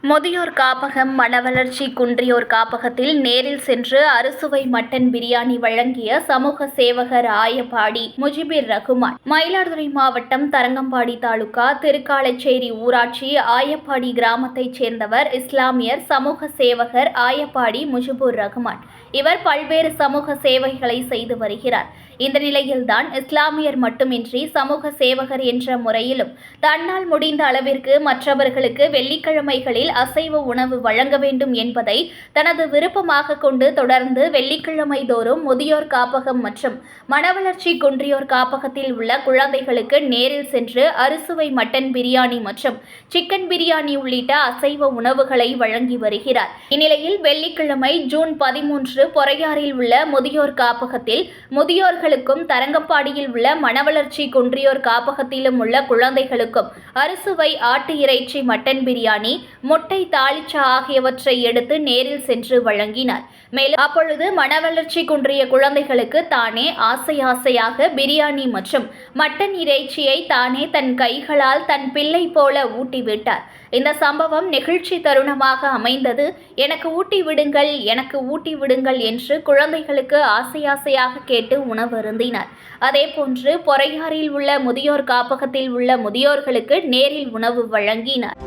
முதியோர் காப்பகம் மனவளர்ச்சி குன்றியோர் காப்பகத்தில் நேரில் சென்று அறுசுவை மட்டன் பிரியாணி வழங்கிய சமூக சேவகர் ஆயப்பாடி முஜிபுர் ரகுமான். மயிலாடுதுறை மாவட்டம் தரங்கம்பாடி தாலுகா திருக்காலச்சேரி ஊராட்சி ஆயப்பாடி கிராமத்தைச் சேர்ந்தவர் இஸ்லாமியர் சமூக சேவகர் ஆயப்பாடி முஜிபுர் ரகுமான். இவர் பல்வேறு சமூக சேவைகளை செய்து வருகிறார். இந்த நிலையில்தான் இஸ்லாமியர் மட்டுமின்றி சமூக சேவகர் என்ற முறையிலும் தன்னால் முடிந்த அளவிற்கு மற்றவர்களுக்கு வெள்ளிக்கிழமைகளில் அசைவ உணவு வழங்க வேண்டும் என்பதை தனது விருப்பமாக கொண்டு தொடர்ந்து வெள்ளிக்கிழமை தோறும் முதியோர் காப்பகம் மற்றும் மனவளர்ச்சி குன்றியோர் காப்பகத்தில் உள்ள குழந்தைகளுக்கு நேரில் சென்று அறுசுவை மட்டன் பிரியாணி மற்றும் சிக்கன் பிரியாணி உள்ளிட்ட அசைவ உணவுகளை வழங்கி வருகிறார். இந்நிலையில் வெள்ளிக்கிழமை ஜூன் 13 பொறையாறில் உள்ள முதியோர் காப்பகத்தில் முதியோர்களுக்கும் தரங்கம்பாடியில் உள்ள மனவளர்ச்சி குன்றியோர் காப்பகத்திலும் உள்ள குழந்தைகளுக்கும் அறுசுவை ஆட்டு இறைச்சி மட்டன் பிரியாணி முட்டை தாளிச்சா ஆகியவற்றை எடுத்து நேரில் சென்று வழங்கினார். மேலும் அப்பொழுது மனவளர்ச்சி குன்றிய குழந்தைகளுக்கு தானே ஆசையாக பிரியாணி மற்றும் மட்டன் இறைச்சியை தானே தன் கைகளால் தன் பிள்ளை போல ஊட்டிவிட்டார். இந்த சம்பவம் நெகிழ்ச்சி தருணமாக அமைந்தது. எனக்கு ஊட்டி விடுங்கள் என்று குழந்தைகளுக்கு ஆசையாக கேட்டு உணவு அருந்தினார். அதேபோன்று பொறையாறில் உள்ள முதியோர் காப்பகத்தில் உள்ள முதியோர்களுக்கு நேரில் உணவு வழங்கினார்.